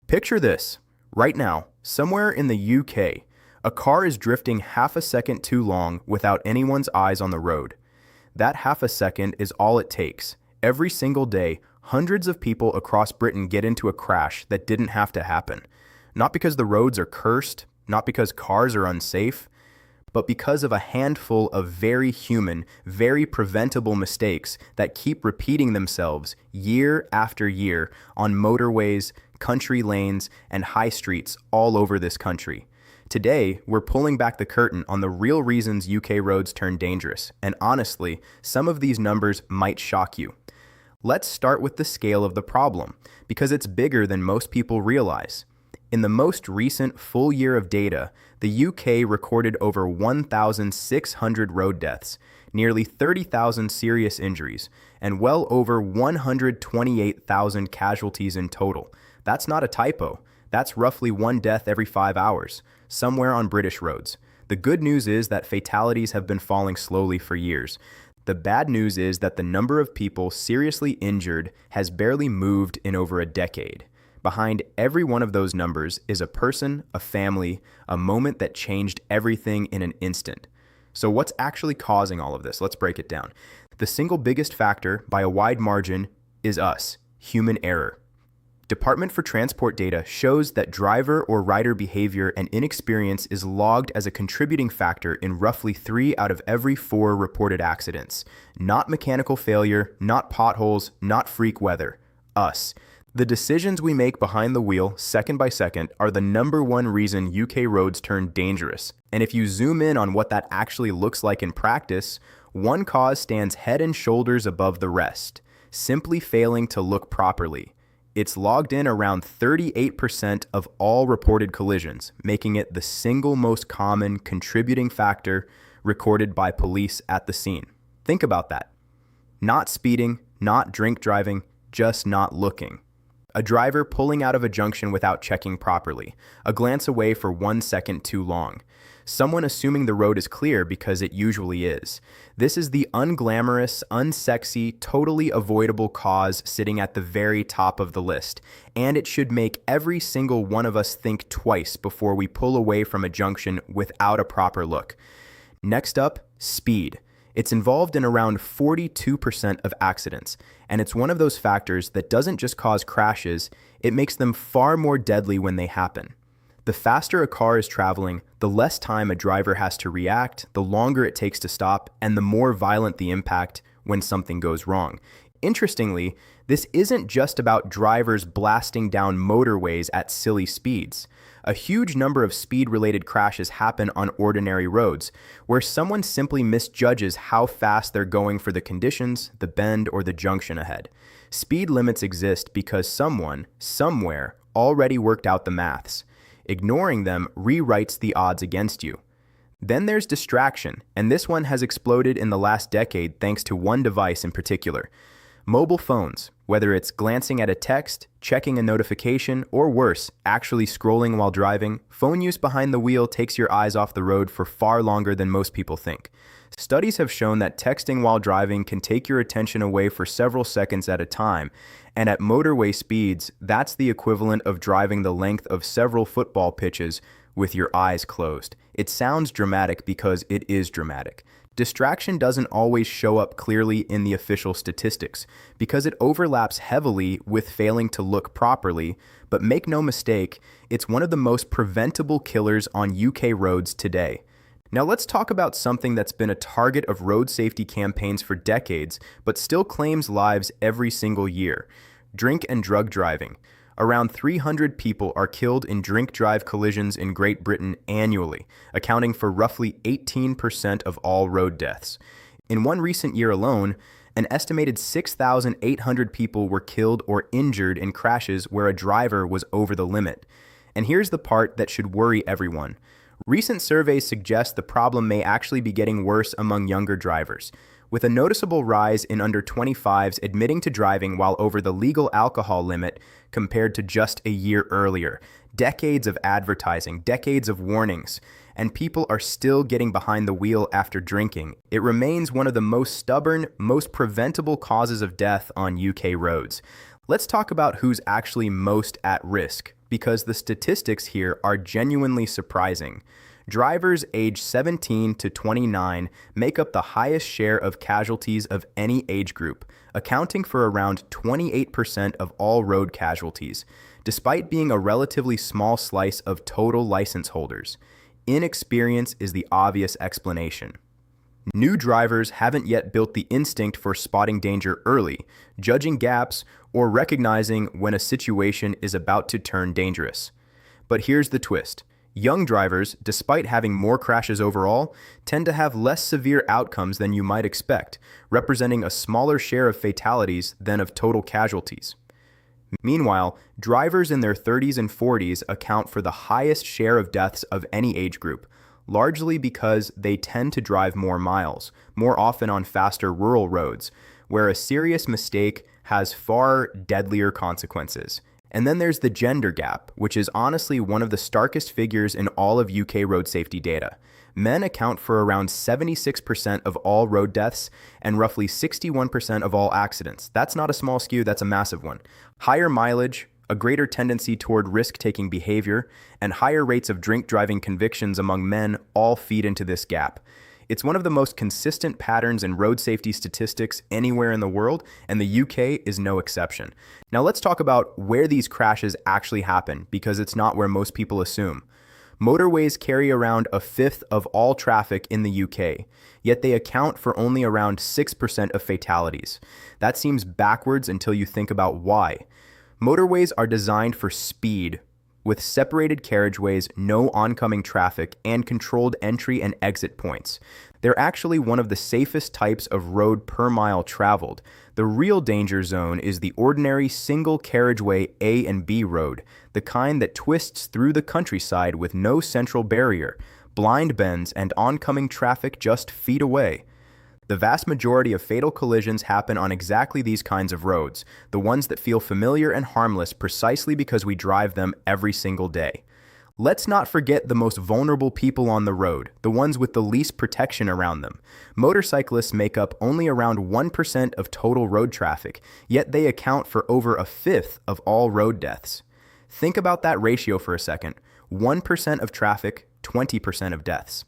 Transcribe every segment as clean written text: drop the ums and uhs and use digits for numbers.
Picture this. Right now, somewhere in the UK, a car is drifting half a second too long without anyone's eyes on the road. That half a second is all it takes. Every single day, hundreds of people across Britain get into a crash that didn't have to happen. Not because the roads are cursed, not because cars are unsafe, but because of a handful of very human, very preventable mistakes that keep repeating themselves year after year on motorways, country lanes, and high streets all over this country. Today, we're pulling back the curtain on the real reasons UK roads turn dangerous, and honestly, some of these numbers might shock you. Let's start with the scale of the problem, because it's bigger than most people realize. In the most recent full year of data, the UK recorded over 1,600 road deaths, nearly 30,000 serious injuries, and well over 128,000 casualties in total. That's not a typo. That's roughly one death every 5 hours, somewhere on British roads. The good news is that fatalities have been falling slowly for years. The bad news is that the number of people seriously injured has barely moved in over a decade. Behind every one of those numbers is a person, a family, a moment that changed everything in an instant. So what's actually causing all of this? Let's break it down. The single biggest factor, by a wide margin, is us, human error. Department for Transport data shows that driver or rider behavior and inexperience is logged as a contributing factor in roughly 3 out of every 4 reported accidents. Not mechanical failure, not potholes, not freak weather. Us. The decisions we make behind the wheel, second by second, are the number one reason UK roads turn dangerous. And if you zoom in on what that actually looks like in practice, one cause stands head and shoulders above the rest: simply failing to look properly. It's logged in around 38% of all reported collisions, making it the single most common contributing factor recorded by police at the scene. Think about that. Not speeding, not drink driving, just not looking. A driver pulling out of a junction without checking properly, a glance away for 1 second too long. Someone assuming the road is clear because it usually is. This is the unglamorous, unsexy, totally avoidable cause sitting at the very top of the list, and it should make every single one of us think twice before we pull away from a junction without a proper look. Next up, speed. It's involved in around 42% of accidents, and it's one of those factors that doesn't just cause crashes, it makes them far more deadly when they happen. The faster a car is traveling, the less time a driver has to react, the longer it takes to stop, and the more violent the impact when something goes wrong. Interestingly, this isn't just about drivers blasting down motorways at silly speeds. A huge number of speed-related crashes happen on ordinary roads, where someone simply misjudges how fast they're going for the conditions, the bend, or the junction ahead. Speed limits exist because someone, somewhere, already worked out the maths. Ignoring them rewrites the odds against you. Then there's distraction, and this one has exploded in the last decade thanks to one device in particular. Mobile phones, whether it's glancing at a text, checking a notification, or worse, actually scrolling while driving, phone use behind the wheel takes your eyes off the road for far longer than most people think. Studies have shown that texting while driving can take your attention away for several seconds at a time, and at motorway speeds, that's the equivalent of driving the length of several football pitches with your eyes closed. It sounds dramatic because it is dramatic. Distraction doesn't always show up clearly in the official statistics because it overlaps heavily with failing to look properly, but make no mistake, it's one of the most preventable killers on UK roads today. Now let's talk about something that's been a target of road safety campaigns for decades, but still claims lives every single year: drink and drug driving. Around 300 people are killed in drink-drive collisions in Great Britain annually, accounting for roughly 18% of all road deaths. In one recent year alone, an estimated 6,800 people were killed or injured in crashes where a driver was over the limit. And here's the part that should worry everyone. Recent surveys suggest the problem may actually be getting worse among younger drivers, with a noticeable rise in under 25s admitting to driving while over the legal alcohol limit compared to just a year earlier. Decades of advertising, decades of warnings, and people are still getting behind the wheel after drinking. It remains one of the most stubborn, most preventable causes of death on UK roads. Let's talk about who's actually most at risk: because the statistics here are genuinely surprising. Drivers age 17 to 29 make up the highest share of casualties of any age group, accounting for around 28% of all road casualties, despite being a relatively small slice of total license holders. Inexperience is the obvious explanation. New drivers haven't yet built the instinct for spotting danger early, judging gaps, or recognizing when a situation is about to turn dangerous. But here's the twist. Young drivers, despite having more crashes overall, tend to have less severe outcomes than you might expect, representing a smaller share of fatalities than of total casualties. Meanwhile, drivers in their 30s and 40s account for the highest share of deaths of any age group, largely because they tend to drive more miles, more often on faster rural roads, where a serious mistake has far deadlier consequences. And then there's the gender gap, which is honestly one of the starkest figures in all of UK road safety data. Men account for around 76% of all road deaths and roughly 61% of all accidents. That's not a small skew, that's a massive one. Higher mileage, a greater tendency toward risk-taking behavior, and higher rates of drink driving convictions among men all feed into this gap. It's one of the most consistent patterns in road safety statistics anywhere in the world, and the UK is no exception. Now let's talk about where these crashes actually happen, because it's not where most people assume. Motorways carry around a fifth of all traffic in the UK, yet they account for only around 6% of fatalities. That seems backwards until you think about why. Motorways are designed for speed, with separated carriageways, no oncoming traffic, and controlled entry and exit points. They're actually one of the safest types of road per mile traveled. The real danger zone is the ordinary single carriageway A and B road, the kind that twists through the countryside with no central barrier, blind bends, and oncoming traffic just feet away. The vast majority of fatal collisions happen on exactly these kinds of roads, the ones that feel familiar and harmless precisely because we drive them every single day. Let's not forget the most vulnerable people on the road, the ones with the least protection around them. Motorcyclists make up only around 1% of total road traffic, yet they account for over a fifth of all road deaths. Think about that ratio for a second. 1% of traffic, 20% of deaths.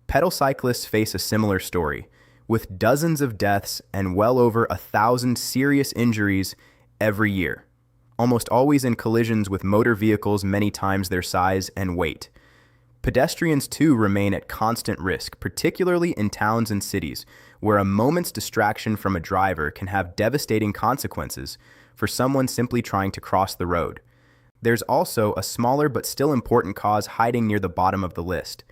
Pedal cyclists face a similar story, with dozens of deaths and well over 1,000 serious injuries every year, almost always in collisions with motor vehicles many times their size and weight. Pedestrians too remain at constant risk, particularly in towns and cities, where a moment's distraction from a driver can have devastating consequences for someone simply trying to cross the road. There's also a smaller but still important cause hiding near the bottom of the list.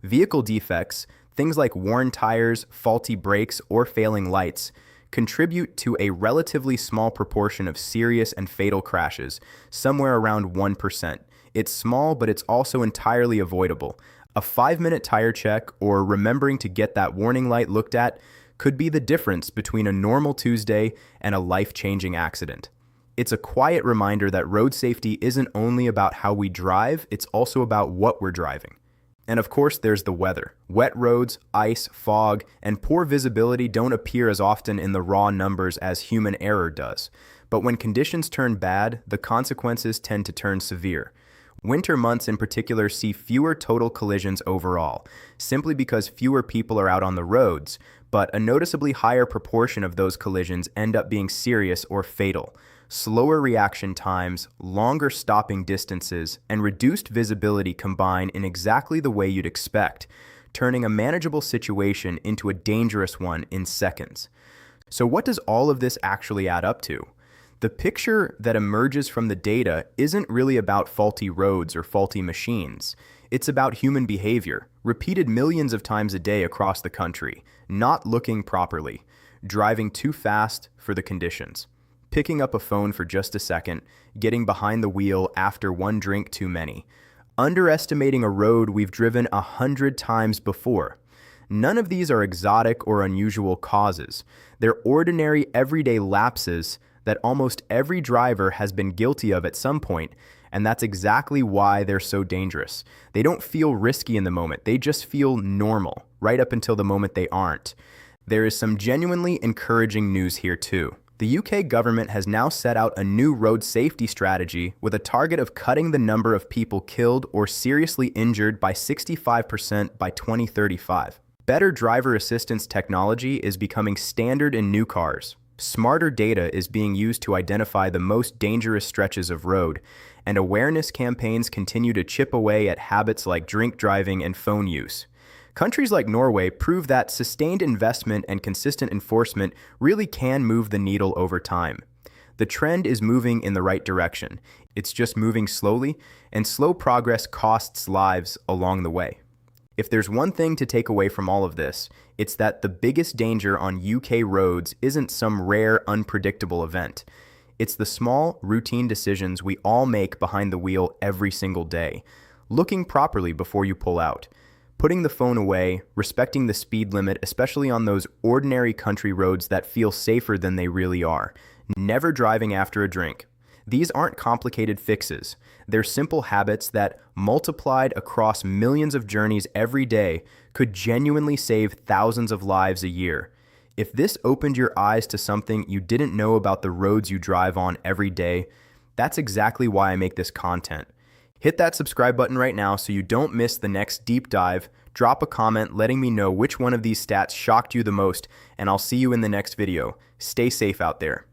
Vehicle defects, things like worn tires, faulty brakes, or failing lights, contribute to a relatively small proportion of serious and fatal crashes, somewhere around 1%. It's small, but it's also entirely avoidable. A 5-minute tire check or remembering to get that warning light looked at could be the difference between a normal Tuesday and a life-changing accident. It's a quiet reminder that road safety isn't only about how we drive, it's also about what we're driving. And of course, there's the weather. Wet roads, ice, fog, and poor visibility don't appear as often in the raw numbers as human error does. But when conditions turn bad, the consequences tend to turn severe. Winter months in particular see fewer total collisions overall, simply because fewer people are out on the roads, but a noticeably higher proportion of those collisions end up being serious or fatal. Slower reaction times, longer stopping distances, and reduced visibility combine in exactly the way you'd expect, turning a manageable situation into a dangerous one in seconds. So what does all of this actually add up to? The picture that emerges from the data isn't really about faulty roads or faulty machines. It's about human behavior, repeated millions of times a day across the country, not looking properly, driving too fast for the conditions, picking up a phone for just a second, getting behind the wheel after one drink too many, underestimating a road we've driven 100 times before. None of these are exotic or unusual causes. They're ordinary, everyday lapses that almost every driver has been guilty of at some point, and that's exactly why they're so dangerous. They don't feel risky in the moment. They just feel normal, right up until the moment they aren't. There is some genuinely encouraging news here too. The UK government has now set out a new road safety strategy with a target of cutting the number of people killed or seriously injured by 65% by 2035. Better driver assistance technology is becoming standard in new cars. Smarter data is being used to identify the most dangerous stretches of road, and awareness campaigns continue to chip away at habits like drink driving and phone use. Countries like Norway prove that sustained investment and consistent enforcement really can move the needle over time. The trend is moving in the right direction. It's just moving slowly, and slow progress costs lives along the way. If there's one thing to take away from all of this, it's that the biggest danger on UK roads isn't some rare, unpredictable event. It's the small, routine decisions we all make behind the wheel every single day. Looking properly before you pull out, putting the phone away, respecting the speed limit, especially on those ordinary country roads that feel safer than they really are, never driving after a drink. These aren't complicated fixes. They're simple habits that, multiplied across millions of journeys every day, could genuinely save thousands of lives a year. If this opened your eyes to something you didn't know about the roads you drive on every day, that's exactly why I make this content. Hit that subscribe button right now so you don't miss the next deep dive. Drop a comment letting me know which one of these stats shocked you the most, and I'll see you in the next video. Stay safe out there.